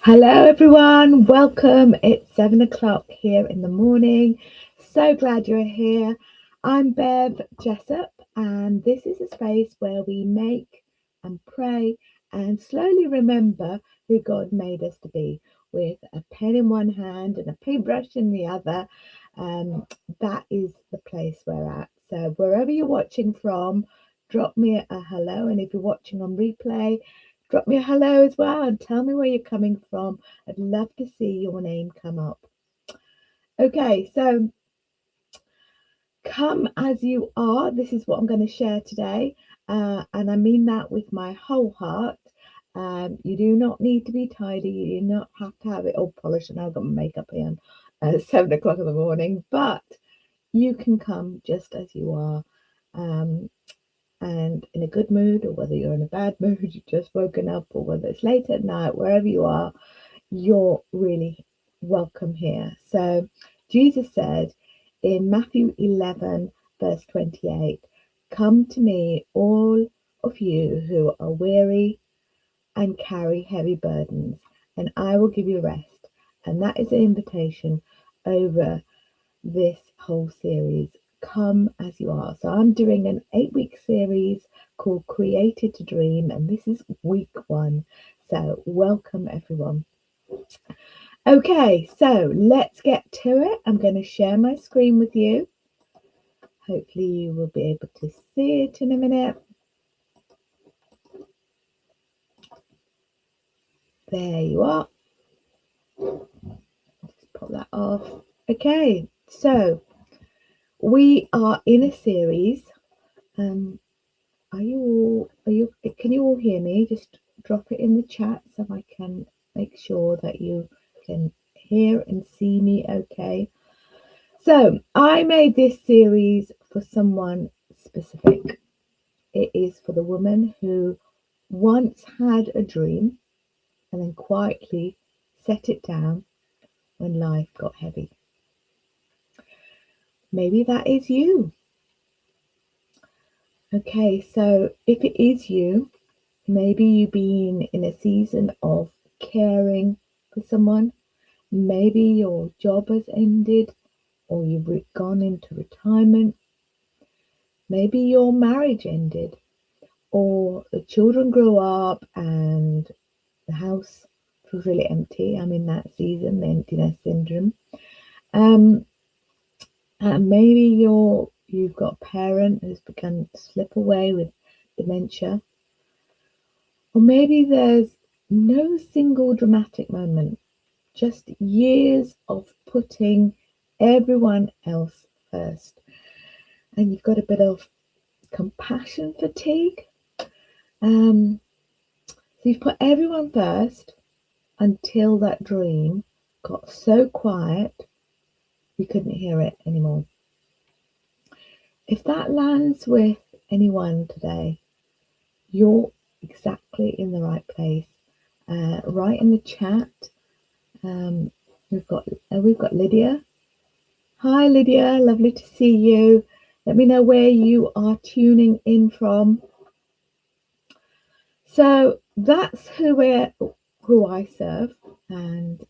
Hello, everyone. Welcome. It's 7 o'clock here in the morning. So glad you're here. I'm Bev Jessup, and this is a space where we make and pray and slowly remember who God made us to be with a pen in one hand and a paintbrush in the other. That is the place we're at. So, wherever you're watching from, drop me a hello. And if you're watching on replay, drop me a hello as well and tell me where you're coming from. I'd love to see your name come up. Okay, so come as you are. This is what I'm going to share today. And I mean that with my whole heart. You do not need to be tidy. You do not have to have it all polished. And I've got my makeup in at 7 o'clock in the morning, but you can come just as you are. And in a good mood, or whether you're in a bad mood, you've just woken up, or whether it's late at night, wherever you are, you're really welcome here. So Jesus said in Matthew 11, verse 28, "Come to me, all of you who are weary and carry heavy burdens, and I will give you rest." And that is an invitation over this whole series. Come as you are. So I'm doing an 8-week series called Created to Dream, and this is week 1. So welcome, everyone. Okay, so let's get to it. I'm going to share my screen with you. Hopefully you will be able to see it in a minute. There you are. Just pop that off. Okay, so we are in a series. Can you all hear me? Just drop it in the chat so I can make sure that you can hear and see me okay. So I made this series for someone specific. It is for the woman who once had a dream and then quietly set it down when life got heavy. Maybe that is you. Okay, so if it is you, maybe you've been in a season of caring for someone. Maybe your job has ended, or you've gone into retirement. Maybe your marriage ended, or the children grew up and the house was really empty. I'm in that season, the emptiness syndrome. And maybe you've got a parent who's begun to slip away with dementia. Or maybe there's no single dramatic moment, just years of putting everyone else first. And you've got a bit of compassion fatigue. So you've put everyone first until that dream got so quiet you couldn't hear it anymore. If that lands with anyone today, you're exactly in the right place. Right in the chat, we've got Lydia. Hi Lydia, lovely to see you. Let me know where you are tuning in from. So that's who I serve, and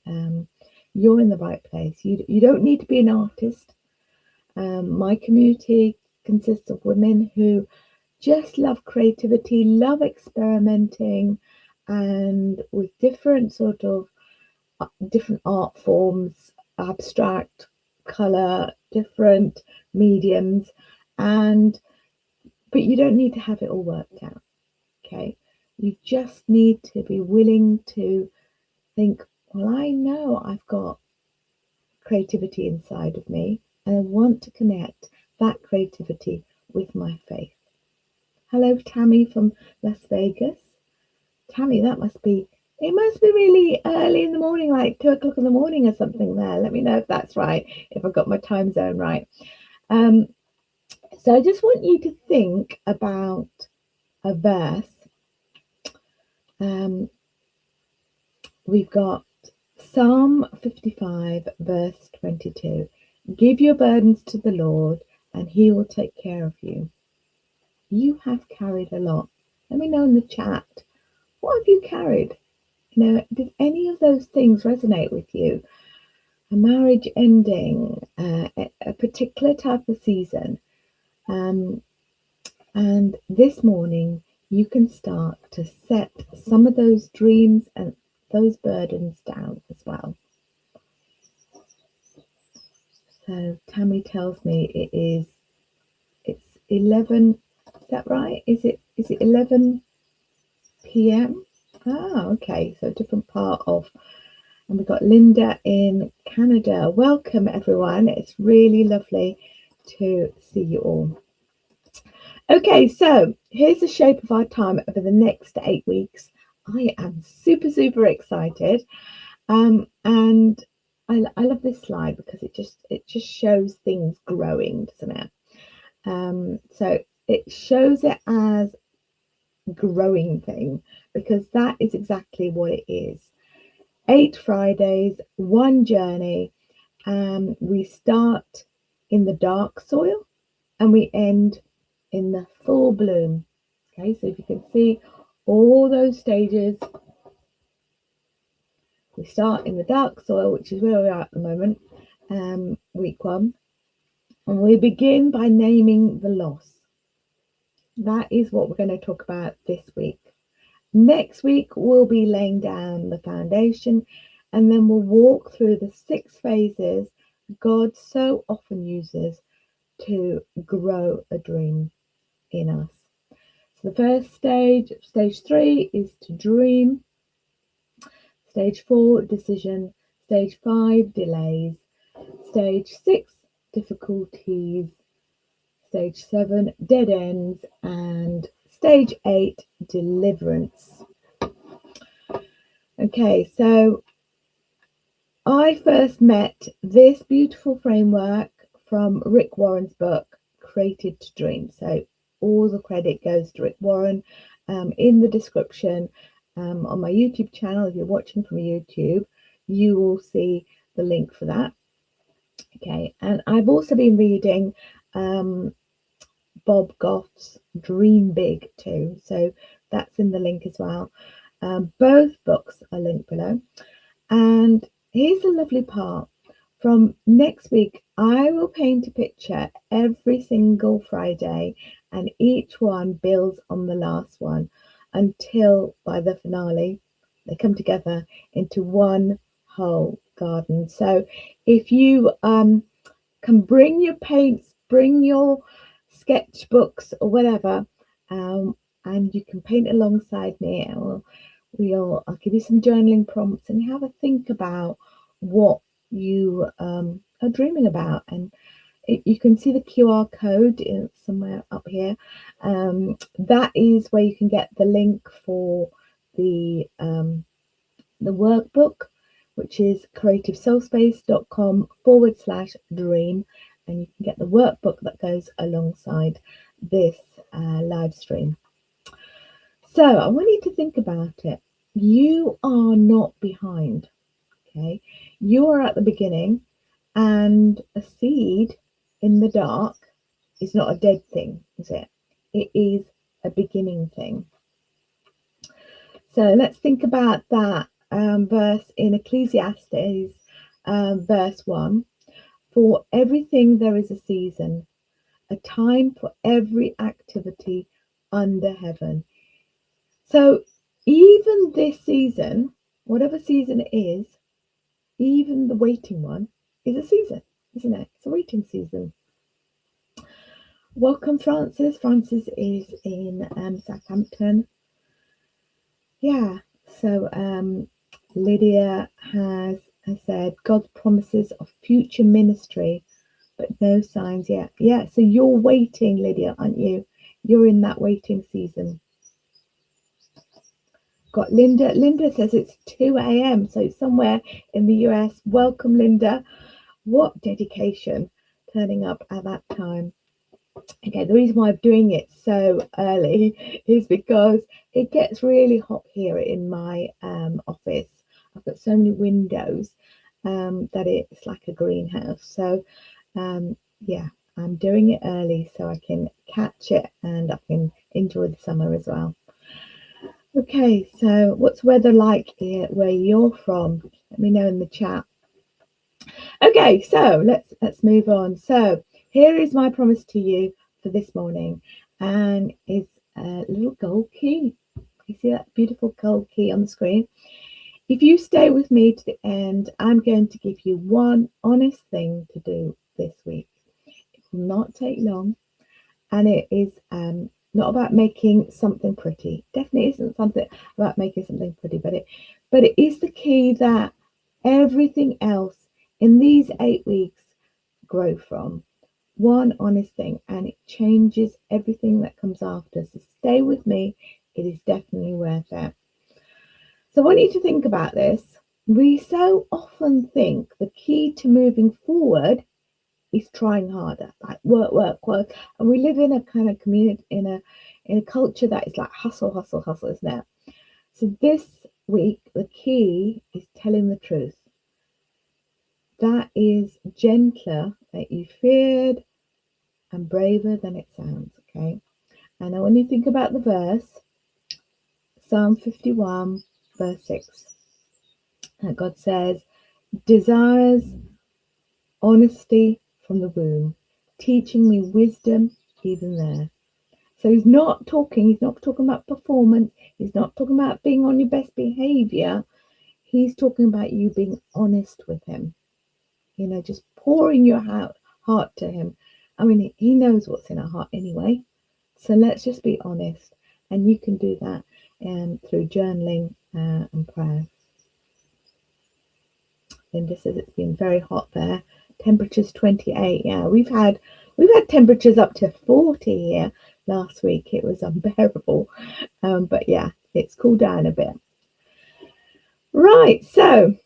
you're in the right place. You don't need to be an artist. My community consists of women who just love creativity, love experimenting, and with different different art forms, abstract, color, different mediums, but you don't need to have it all worked out. Okay, you just need to be willing to think, well, I know I've got creativity inside of me, and I want to connect that creativity with my faith. Hello, Tammy from Las Vegas. Tammy, it must be really early in the morning, like 2 o'clock in the morning or something there. Let me know if that's right, if I've got my time zone right. So I just want you to think about a verse. We've got Psalm 55, verse 22. Give your burdens to the Lord, and he will take care of you. You have carried a lot. Let me know in the chat, what have you carried Did any of those things resonate with you? A marriage ending, a particular type of season. Um, and this morning, you can start to set some of those dreams and those burdens down as well. So Tammy tells me it's 11. Is that right? Is it 11 p.m.? Ah, okay. So a different part of. And we've got Linda in Canada. Welcome, everyone. It's really lovely to see you all. Okay, so here's the shape of our time over the next 8 weeks. I am super, super excited. And I love this slide because it just shows things growing, doesn't it? So it shows it as growing thing because that is exactly what it is. 8 Fridays, one journey. We start in the dark soil and we end in the full bloom. Okay, so if you can see all those stages, we start in the dark soil, which is where we are at the moment, week 1, and we begin by naming the loss. That is what we're going to talk about this week. Next week, we'll be laying down the foundation, and then we'll walk through the 6 phases God so often uses to grow a dream in us. So the first stage 3, is to dream. Stage 4, decision. Stage 5, delays. Stage 6, difficulties. Stage 7, dead ends. And stage 8, deliverance. Okay, so I first met this beautiful framework from Rick Warren's book, Created to Dream. So all the credit goes to Rick Warren. In the description on my YouTube channel, if you're watching from YouTube, you will see the link for that. Okay, and I've also been reading Bob Goff's Dream Big too. So that's in the link as well. Both books are linked below. And here's the lovely part. From next week, I will paint a picture every single Friday, and each one builds on the last one until by the finale, they come together into one whole garden. So if you can bring your paints, bring your sketchbooks or whatever, and you can paint alongside me. I'll give you some journaling prompts and have a think about what you are dreaming about. And you can see the QR code somewhere up here. That is where you can get the link for the workbook, which is creativesoulspace.com/dream, and you can get the workbook that goes alongside this live stream. So I want you to think about it. You are not behind, okay? You are at the beginning, and a seed in the dark is not a dead thing, is it? It is a beginning thing. So let's think about that verse in Ecclesiastes, verse 1. For everything there is a season, a time for every activity under heaven. So even this season, whatever season it is, even the waiting one is a season, isn't it? It's a waiting season. Welcome, Francis. Francis is in Southampton. Yeah, so Lydia has said God's promises of future ministry, but no signs yet. Yeah, so you're waiting, Lydia, aren't you? You're in that waiting season. Got Linda. Linda says it's 2 a.m. So somewhere in the US. Welcome, Linda. What dedication turning up at that time. Okay, the reason why I'm doing it so early is because it gets really hot here in my office. I've got so many windows that it's like a greenhouse. So yeah, I'm doing it early so I can catch it and I can enjoy the summer as well. Okay, so what's weather like here where you're from? Let me know in the chat. Okay, so let's move on. So here is my promise to you for this morning, and it's a little gold key. You see that beautiful gold key on the screen? If you stay with me to the end, I'm going to give you one honest thing to do this week. It will not take long, and it is not about making something pretty. Definitely isn't something about making something pretty, but it is the key that everything else in these 8 weeks grow from. One honest thing, and it changes everything that comes after. So stay with me. It is definitely worth it. So I want you to think about this. We so often think the key to moving forward is trying harder, like work, work, work. And we live in a kind of community, in a culture that is like hustle, hustle, hustle, isn't it? So this week, the key is telling the truth. That is gentler than you feared and braver than it sounds, okay? And I want you to think about the verse, Psalm 51, verse 6. And God says, desires honesty from the womb, teaching me wisdom even there. So he's not talking about performance. He's not talking about being on your best behavior. He's talking about you being honest with him. Just pouring your heart to him. I mean, he knows what's in our heart anyway. So let's just be honest. And you can do that through journaling and prayer. Linda says it's been very hot there. Temperatures 28. Yeah, we've had temperatures up to 40 here last week. It was unbearable. But yeah, it's cooled down a bit. Right, so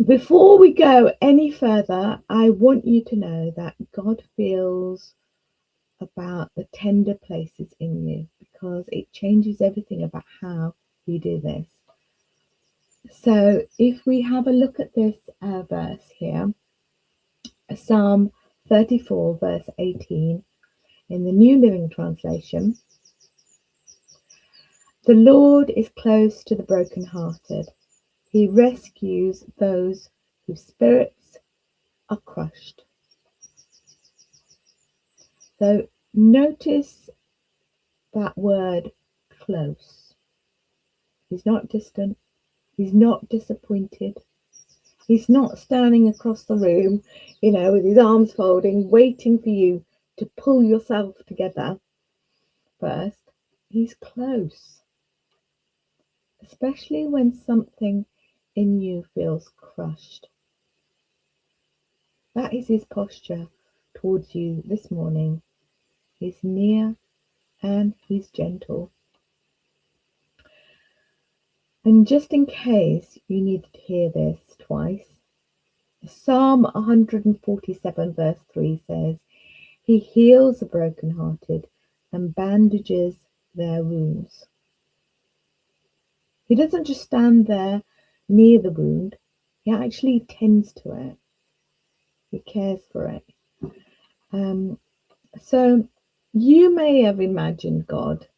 before we go any further, I want you to know that God feels about the tender places in you, because it changes everything about how you do this. So if we have a look at this verse here, Psalm 34, verse 18, in the New Living Translation, the Lord is close to the brokenhearted. He rescues those whose spirits are crushed. So notice that word close. He's not distant. He's not disappointed. He's not standing across the room, with his arms folding, waiting for you to pull yourself together first. He's close, especially when something in you feels crushed. That is his posture towards you this morning. He's near and he's gentle. And just in case you needed to hear this twice, Psalm 147 verse 3 says, he heals the brokenhearted and bandages their wounds. He doesn't just stand there near the wound, he actually tends to it. He cares for it. So you may have imagined God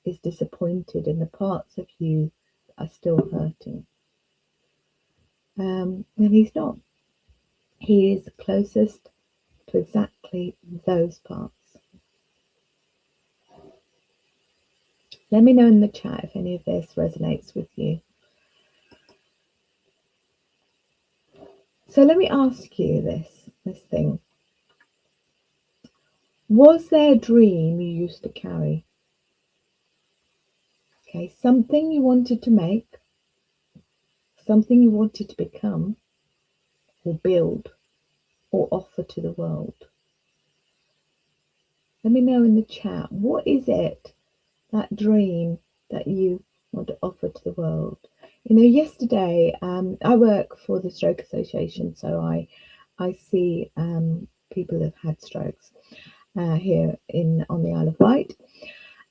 is disappointed in the parts of you that are still hurting. And he's not. He is closest to exactly those parts. Let me know in the chat if any of this resonates with you. So let me ask you this thing. Was there a dream you used to carry? Okay, something you wanted to make, something you wanted to become, or build, or offer to the world. Let me know in the chat, what is it, that dream that you want to offer to the world? Yesterday, I work for the Stroke Association, so I see people who've had strokes here on the Isle of Wight.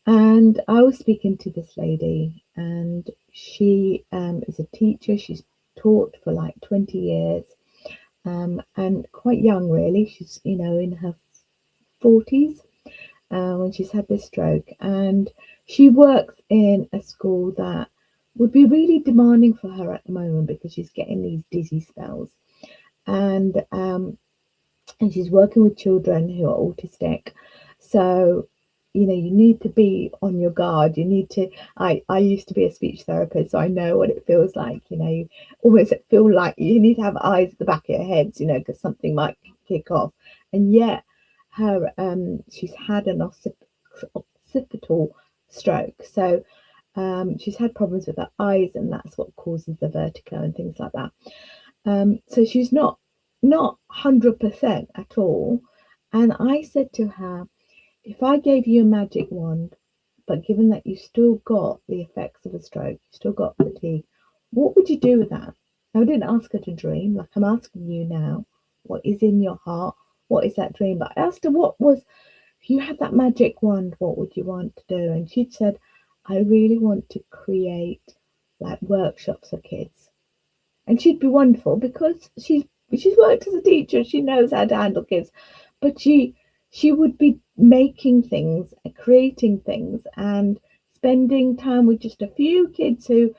And I was speaking to this lady, and she is a teacher. She's taught for like 20 years, and quite young, really. She's, in her 40s. when she's had this stroke, and she works in a school that would be really demanding for her at the moment because she's getting these dizzy spells, and and she's working with children who are autistic. So, you need to be on your guard. You need to. I used to be a speech therapist, so I know what it feels like. You almost feel like you need to have eyes at the back of your heads, because something might kick off. And yet, she's had an occipital stroke, so she's had problems with her eyes, and that's what causes the vertigo and things like that. So she's not 100% at all. And I said to her, if I gave you a magic wand, but given that you still got the effects of a stroke, you still got fatigue, what would you do with that? Now, I didn't ask her to dream, like I'm asking you now. What is in your heart? What is that dream? But I asked her, if you had that magic wand, what would you want to do? And she'd said, I really want to create like workshops for kids. And she'd be wonderful because she's worked as a teacher. She knows how to handle kids, but she would be making things, creating things, and spending time with just a few kids who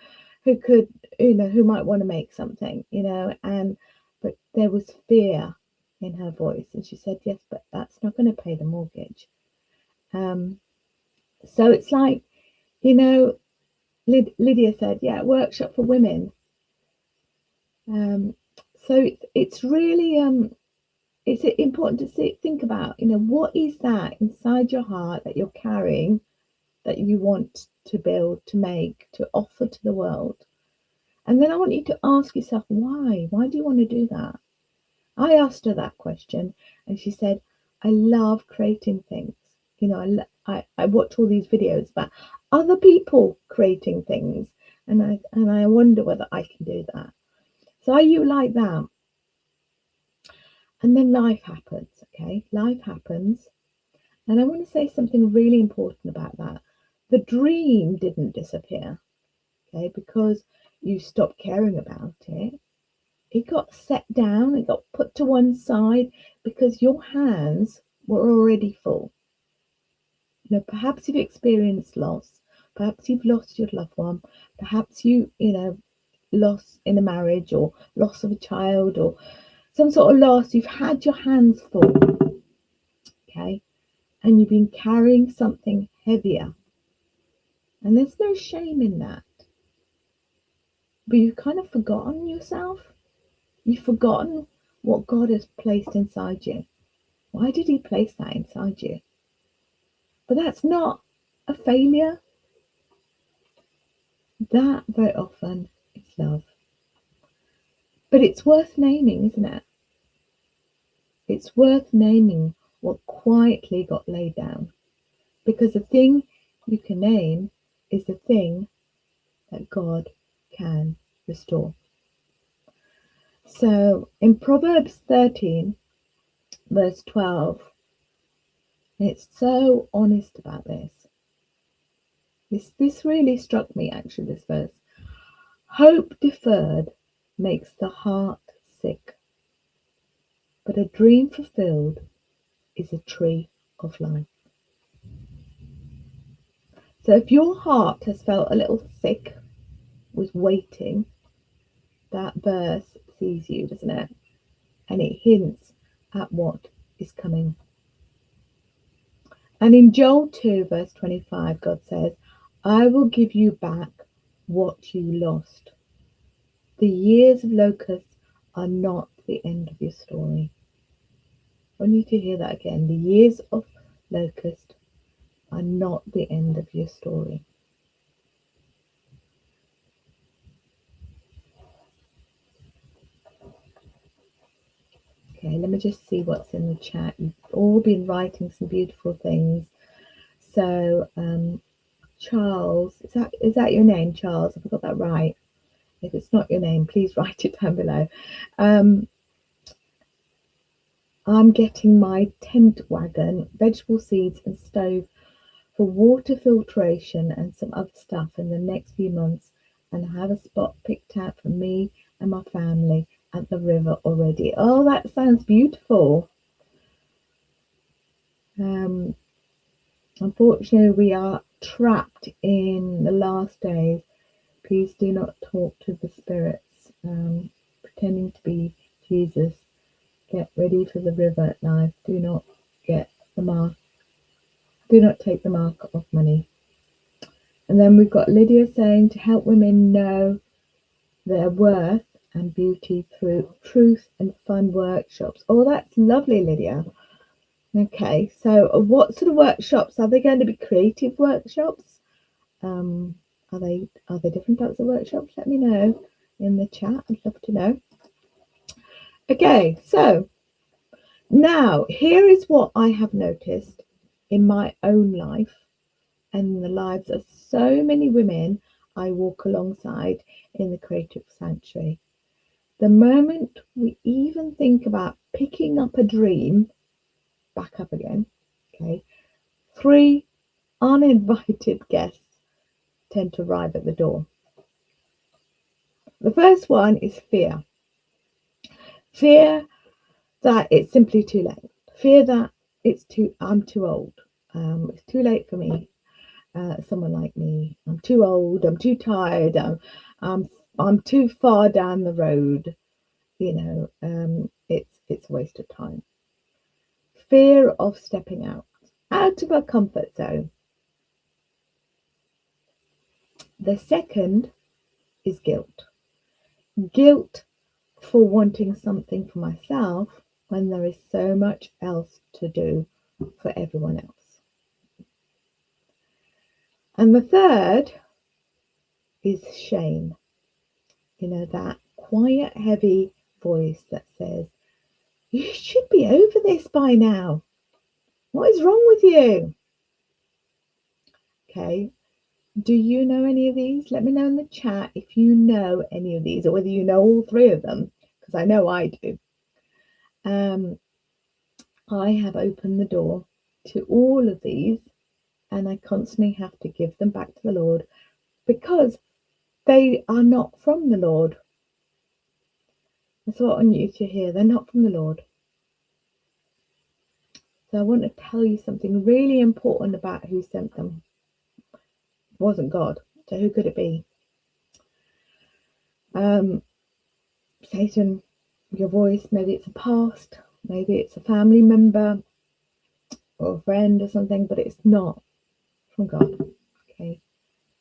could, who might want to make something, and but there was fear in her voice, and she said, yes, but that's not going to pay the mortgage. So it's like, Lydia said, yeah, workshop for women. So it's really it's important to think about, what is that inside your heart that you're carrying that you want to build, to make, to offer to the world. And then I want you to ask yourself, why? Why do you want to do that? I asked her that question, and she said, I love creating things. I watch all these videos about other people creating things, and I wonder whether I can do that. So are you like that? And then life happens, okay? Life happens. And I want to say something really important about that. The dream didn't disappear, okay, because you stopped caring about it. It got set down, it got put to one side because your hands were already full. Perhaps you've experienced loss, perhaps you've lost your loved one, perhaps loss in a marriage or loss of a child or some sort of loss. You've had your hands full, okay, and you've been carrying something heavier. And there's no shame in that. But you've kind of forgotten yourself. You've forgotten what God has placed inside you. Why did He place that inside you? But that's not a failure. That very often is love. But it's worth naming, isn't it? It's worth naming what quietly got laid down. Because the thing you can name is the thing that God can restore. So in Proverbs 13, verse 12, it's so honest about this. This really struck me, actually, this verse. Hope deferred makes the heart sick, but a dream fulfilled is a tree of life. So if your heart has felt a little sick with waiting, that verse sees you, doesn't it? And it hints at what is coming. And in Joel 2, verse 25, God says, I will give you back what you lost. The years of locusts are not the end of your story. I want you to hear that again. The years of locust are not the end of your story. Okay, let me just see what's in the chat. You've all been writing some beautiful things. So, Charles, is that your name, Charles? Have I got that right? If it's not your name, please write it down below. I'm getting my tent wagon, vegetable seeds and stove for water filtration and some other stuff in the next few months, and have a spot picked out for me and my family at the river already. Oh, that sounds beautiful. Unfortunately, we are trapped in the last days. Please do not talk to the spirits pretending to be Jesus. Get ready for the river at life. Do not get the mark. Do not take the mark of money. And then we've got Lydia saying to help women know their worth and beauty through truth and fun workshops. Oh, that's lovely, Lydia. Okay, so what sort of workshops are they going to be? Creative workshops? Are they different types of workshops? Let me know in the chat. I'd love to know. Okay, so now here is what I have noticed in my own life and in the lives of so many women I walk alongside in the creative sanctuary. The moment we even think about picking up a dream, back up again, okay, 3 uninvited guests tend to arrive at the door. The first one is fear. Fear that it's simply too late. Fear that I'm too old. It's too late for me. Someone like me. I'm too old. I'm too tired. I'm too far down the road. It's a waste of time. Fear of stepping out of our comfort zone. The second is guilt. Guilt for wanting something for myself when there is so much else to do for everyone else. And the third is shame. That quiet, heavy voice that says, you should be over this by now. What is wrong with you? Okay. Do you know any of these? Let me know in the chat if you know any of these or whether you know all 3 of them, because I know I do. I have opened the door to all of these, and I constantly have to give them back to the Lord because they are not from the Lord. That's what I want you to hear. They're not from the Lord. So I want to tell you something really important about who sent them. It wasn't God. So who could it be? Satan, your voice, maybe it's a past, maybe it's a family member or a friend or something, but it's not from God. Okay.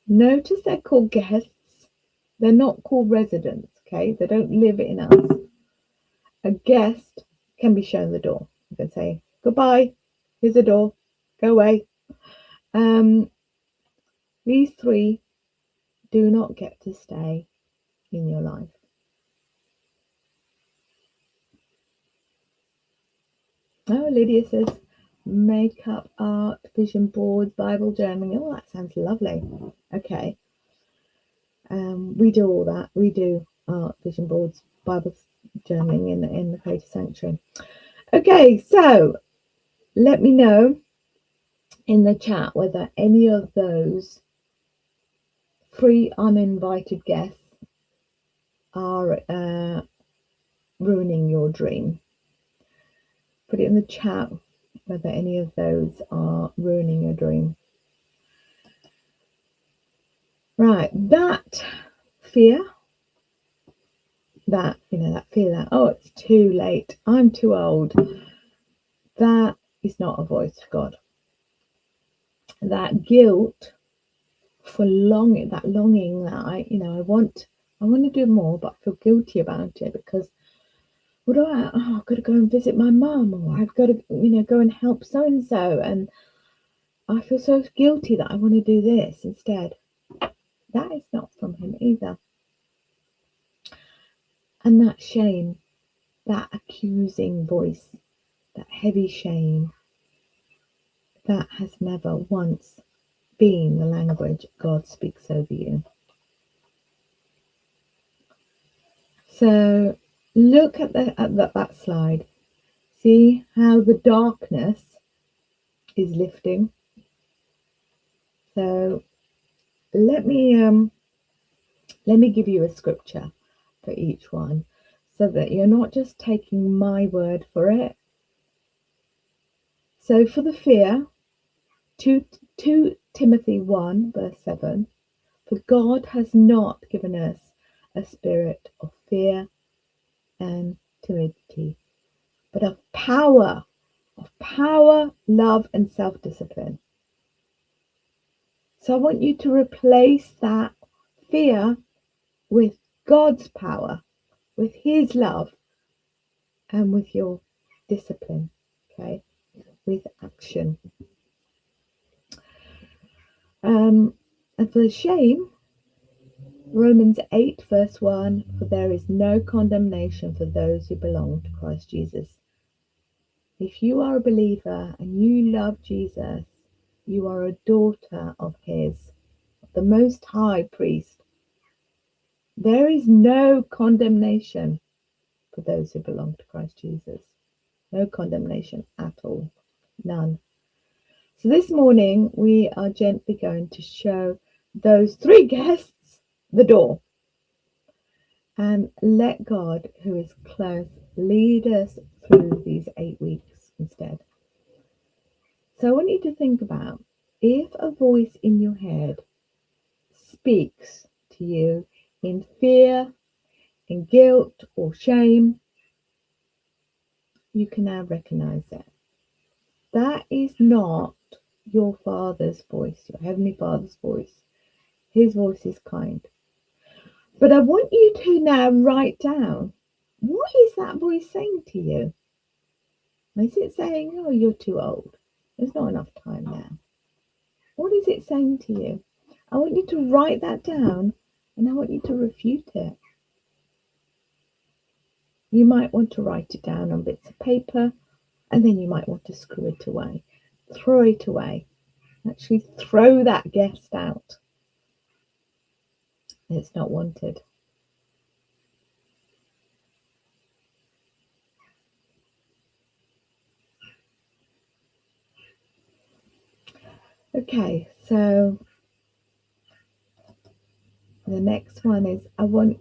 Notice they're called guests. They're not called residents. Okay. They don't live in us. A guest can be shown the door. You can say, goodbye, here's the door, go away. These 3 do not get to stay in your life. Oh, Lydia says, makeup, art, vision boards, Bible journaling. Oh, that sounds lovely. Okay. We do all that. We do art, vision boards, Bible journaling in the Creative Sanctuary. Okay, so let me know in the chat whether any of those 3 uninvited guests are ruining your dream. Put it in the chat whether any of those are ruining your dream. Right, that fear, that fear that, oh, it's too late, I'm too old, that is not a voice of God. That guilt for longing that I want to do more, but I feel guilty about it because I've got to go and visit my mum, or I've got to go and help so and so, and I feel so guilty that I want to do this instead. That is not from him either. And that shame, that accusing voice, that heavy shame, that has never once been the language God speaks over you. So look at that slide. See how the darkness is lifting. So let me give you a scripture for each one, so that you're not just taking my word for it. So for the fear, 2 Timothy 1 verse 7, for God has not given us a spirit of fear and timidity, but of power, love, and self-discipline. So I want you to replace that fear with God's power, with His love, and with your discipline, okay, with action. And for the shame, Romans 8 verse 1, for there is no condemnation for those who belong to Christ Jesus. If you are a believer and you love Jesus, you are a daughter of His, the Most High Priest. There is no condemnation for those who belong to Christ Jesus. No condemnation at all. None. So this morning we are gently going to show those 3 guests the door. And let God, who is close, lead us through these 8 weeks instead. So I want you to think about, if a voice in your head speaks to you in fear, in guilt or shame, you can now recognize it. That is not your Father's voice, your Heavenly Father's voice. His voice is kind. But I want you to now write down, what is that voice saying to you? Is it saying, oh, you're too old, there's not enough time now? What is it saying to you? I want you to write that down, and I want you to refute it. You might want to write it down on bits of paper, and then you might want to screw it away, throw it away. Actually throw that guest out. It's not wanted. Okay, so the next one is I want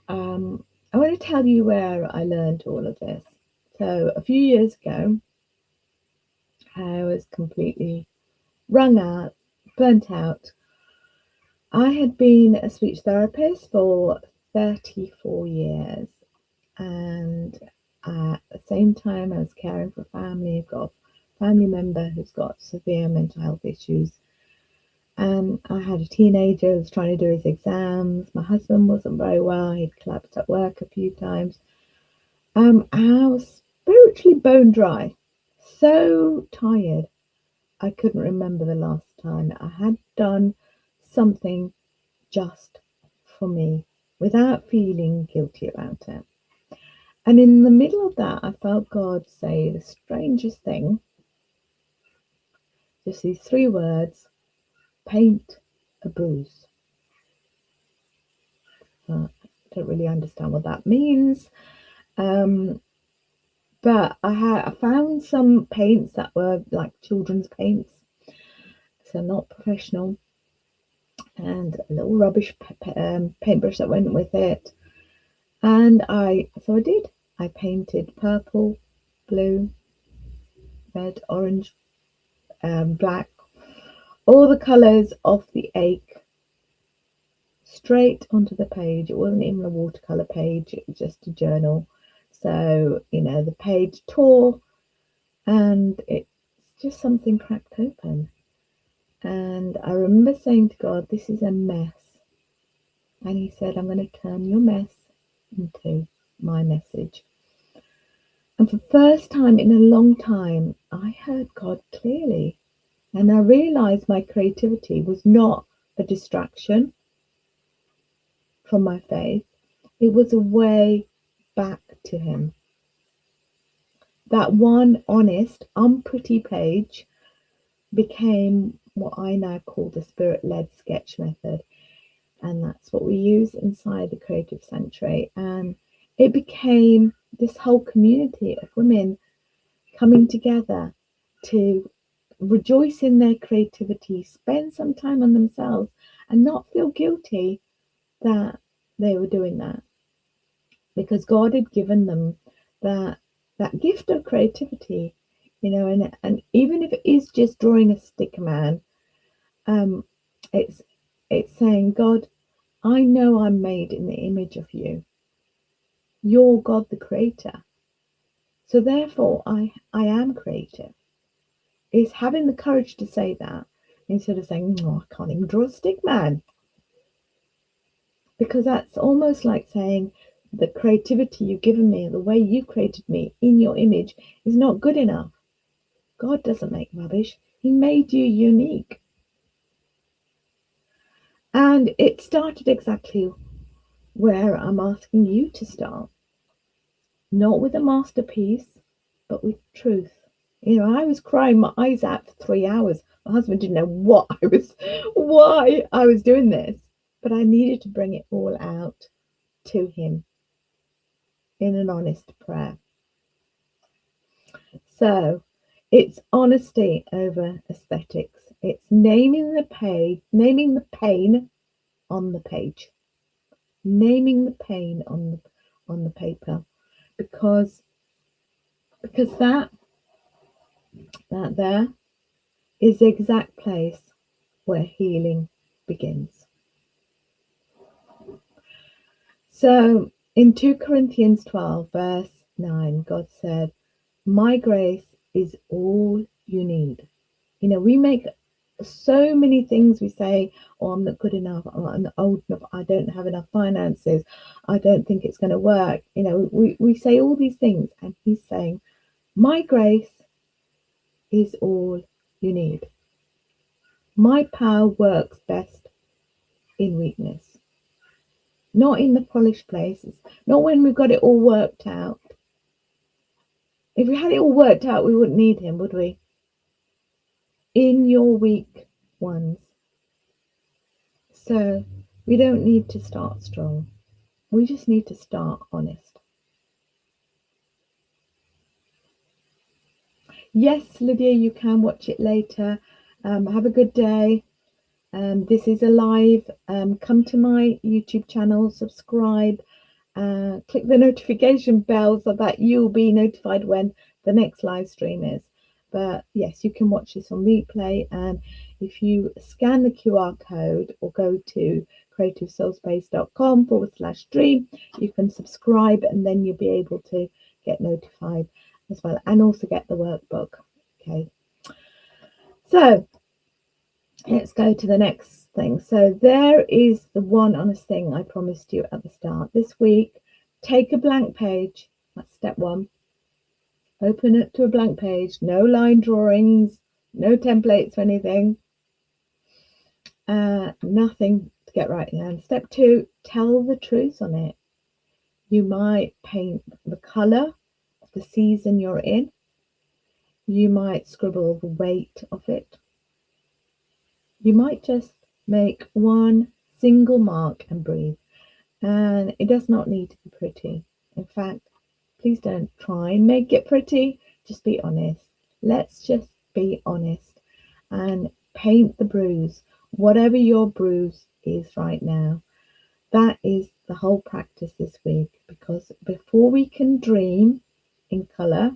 to tell you where I learned all of this. So a few years ago, I was completely wrung out, burnt out. I had been a speech therapist for 34 years, and at the same time I was caring for family. I've got a family member who's got severe mental health issues. I had a teenager who was trying to do his exams. My husband wasn't very well. He'd collapsed at work a few times. And I was spiritually bone dry, so tired. I couldn't remember the last time I had done something just for me without feeling guilty about it. And in the middle of that, I felt God say the strangest thing. Just these 3 words: paint a bruise. I don't really understand what that means. But I found some paints that were like children's paints, so not professional, and a little rubbish paintbrush that went with it. And I did. I painted purple, blue, red, orange, black, all the colours of the ache straight onto the page. It wasn't even a watercolour page, it was just a journal. So, the page tore, and it's just something cracked open. And I remember saying to God, this is a mess. And He said, I'm going to turn your mess into my message. And for the first time in a long time, I heard God clearly. And I realized my creativity was not a distraction from my faith. It was a way back to Him. That one honest, unpretty page became what I now call the spirit-led sketch method. And that's what we use inside the Creative Sanctuary. And it became this whole community of women coming together to rejoice in their creativity, spend some time on themselves, and not feel guilty that they were doing that, because God had given them that gift of creativity and even if it is just drawing a stick man, um, it's saying, God, I know I'm made in the image of you. You're God the creator. So therefore I am creative. It's having the courage to say that instead of saying, oh, I can't even draw a stick man. Because that's almost like saying the creativity you've given me, the way you created me in your image is not good enough. God doesn't make rubbish. He made you unique. And it started exactly where I'm asking you to start. Not with a masterpiece, but with truth. I was crying my eyes out for 3 hours. My husband didn't know why I was doing this, but I needed to bring it all out to him in an honest prayer. So it's honesty over aesthetics. It's naming the pain on the page, naming the pain on the paper, because that there is the exact place where healing begins. So in 2 Corinthians 12, verse 9, God said, my grace is all you need. We make so many things. We say, oh, I'm not good enough, I'm not old enough, I don't have enough finances, I don't think it's going to work. We say all these things, and he's saying, my grace is all you need. My power works best in weakness, not in the polished places, not when we've got it all worked out. If we had it all worked out, we wouldn't need him, would we? In your weak ones. So we don't need to start strong. We just need to start honest. Yes, Lydia, you can watch it later. Have a good day. This is a live. Come to my YouTube channel, subscribe, click the notification bell so that you'll be notified when the next live stream is. But yes, you can watch this on replay, and if you scan the QR code or go to creativesoulspace.com/stream, you can subscribe, and then you'll be able to get notified as well, and also get the workbook. Okay, so let's go to the next thing. So there is the one honest thing I promised you at the start. This week, take a blank page. That's step one. Open it to a blank page. No line drawings, no templates or anything. Nothing to get right now. Step two, tell the truth on it. You might paint the colour of the season you're in. You might scribble the weight of it. You might just make one single mark and breathe. And it does not need to be pretty. In fact, please don't try and make it pretty. Just be honest. Let's just be honest and paint the bruise, whatever your bruise is right now. That is the whole practice this week, because before we can dream in colour,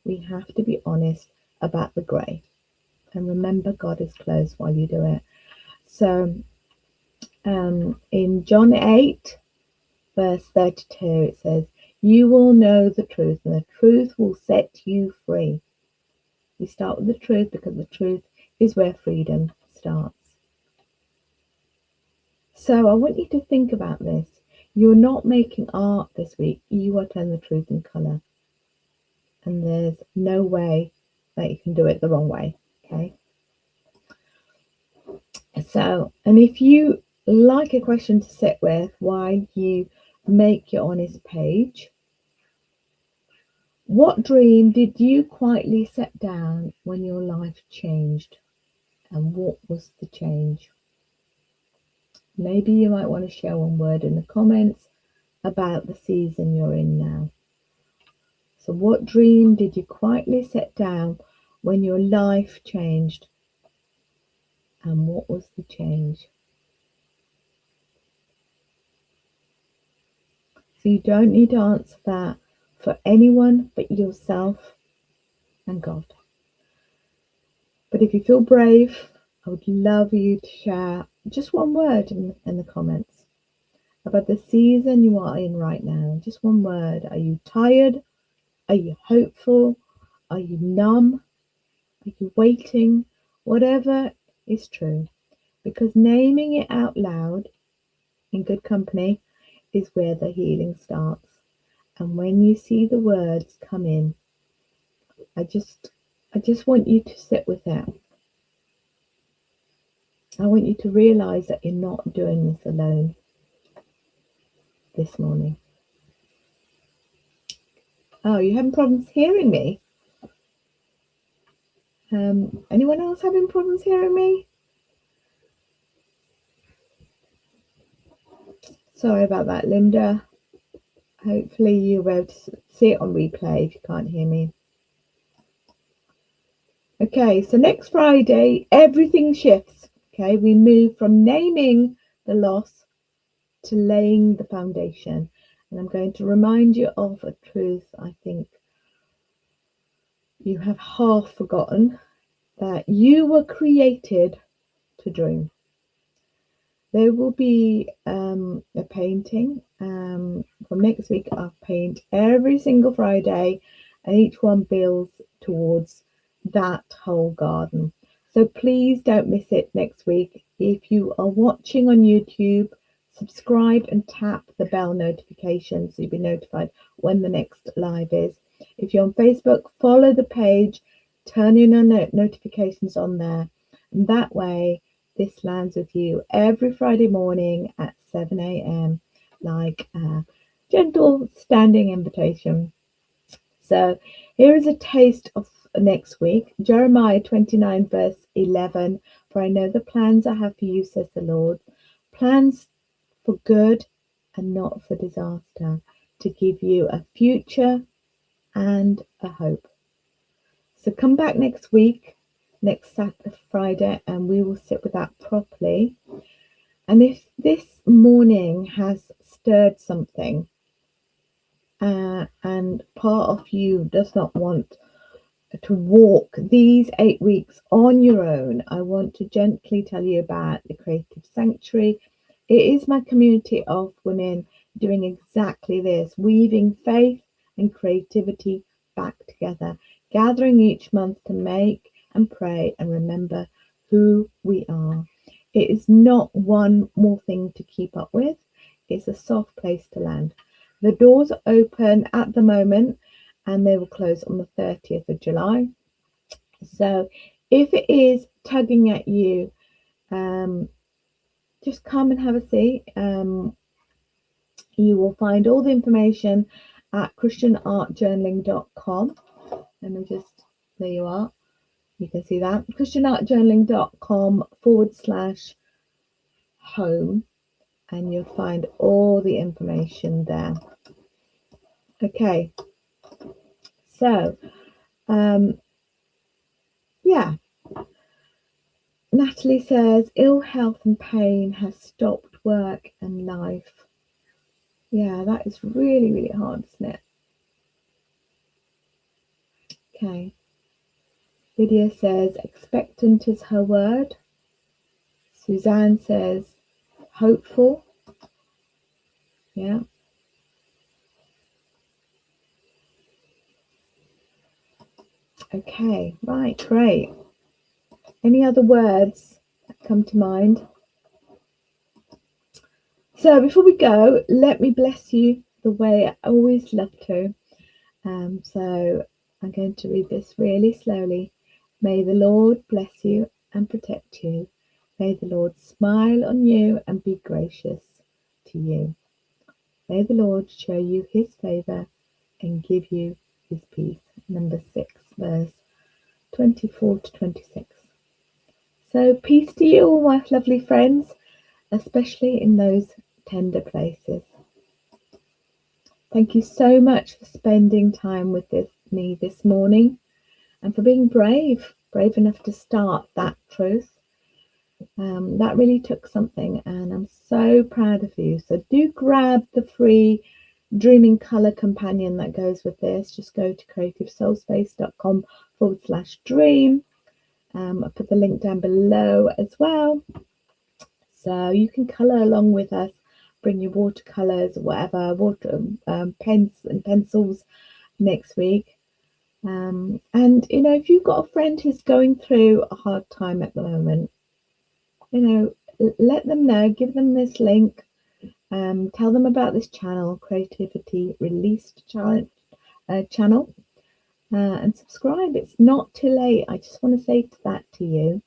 we have to be honest about the grey. And remember, God is close while you do it. So in John 8, verse 32, it says, you will know the truth, and the truth will set you free. We start with the truth because the truth is where freedom starts. So I want you to think about this. You're not making art this week. You are telling the truth in colour. And there's no way that you can do it the wrong way. Okay. So, and if you like a question to sit with while you make your honest page, what dream did you quietly set down when your life changed? And what was the change? Maybe you might want to share one word in the comments about the season you're in now. So what dream did you quietly set down when your life changed? And what was the change? So you don't need to answer that for anyone but yourself and God. But if you feel brave, I would love you to share just one word in the comments about the season you are in right now. Just one word. Are you tired? Are you hopeful? Are you numb? Are you waiting? Whatever is true. Because naming it out loud in good company is where the healing starts. And when you see the words come in, I just want you to sit with that. I want you to realize that you're not doing this alone this morning. Oh, you're having problems hearing me? Anyone else having problems hearing me? Sorry about that, Linda. Hopefully you'll be able to see it on replay if you can't hear me. Okay, so next Friday, everything shifts. Okay, we move from naming the loss to laying the foundation. And I'm going to remind you of a truth I think you have half forgotten, that you were created to dream. There will be a painting from next week. I'll paint every single Friday, and each one builds towards that whole garden. So please don't miss it next week. If you are watching on YouTube, subscribe and tap the bell notification so you'll be notified when the next live is. If you're on Facebook, follow the page, turn in your notifications on there, and that way this lands with you every Friday morning at 7 a.m. like a gentle standing invitation. So here is a taste of next week. Jeremiah 29 verse 11. For I know the plans I have for you, says the Lord. Plans for good and not for disaster, to give you a future and a hope. So come back next week, next Saturday, Friday, and we will sit with that properly. And if this morning has stirred something and part of you does not want to walk these 8 weeks on your own, I want to gently tell you about the Creative Sanctuary. It is my community of women doing exactly this, weaving faith and creativity back together, gathering each month to make and pray and remember who we are. It is not one more thing to keep up with. It's a soft place to land. The doors are open at the moment and they will close on the 30th of July. So if it is tugging at you, just come and have a seat. You will find all the information at christianartjournaling.com. Let me just, there you are. You can see that. christianartjournaling.com/home, and you'll find all the information there. Okay. So, yeah. Natalie says, ill health and pain has stopped work and life. Yeah, that is really, really hard, isn't it? Okay. Lydia says, expectant is her word. Suzanne says, hopeful. Yeah. Okay, right, great. Any other words that come to mind? So before we go, let me bless you the way I always love to. So I'm going to read this really slowly. May the Lord bless you and protect you. May the Lord smile on you and be gracious to you. May the Lord show you his favour and give you his peace. Number 6, verse 24 to 26. So peace to you, all my lovely friends, especially in those tender places. Thank you so much for spending time with me this morning and for being brave enough to start that truth. That really took something, and I'm so proud of you. So do grab the free Dreaming Colour Companion that goes with this. Just go to creativesoulspace.com/dream. I put the link down below as well, so you can colour along with us. Bring your watercolours, whatever, pens and pencils next week. And if you've got a friend who's going through a hard time at the moment, let them know, give them this link, tell them about this channel, Creativity Released channel, and subscribe. It's not too late. I just want to say that to you.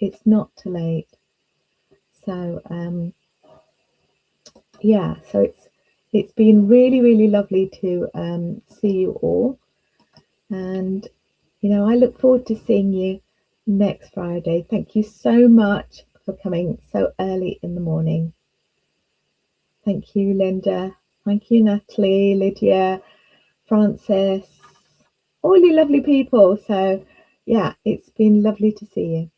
It's not too late. So yeah, so it's been really, really lovely to see you all, and I look forward to seeing you next Friday. Thank you so much for coming so early in the morning. Thank you, Linda. Thank you, Natalie, Lydia, Francis, all you lovely people. So yeah, it's been lovely to see you.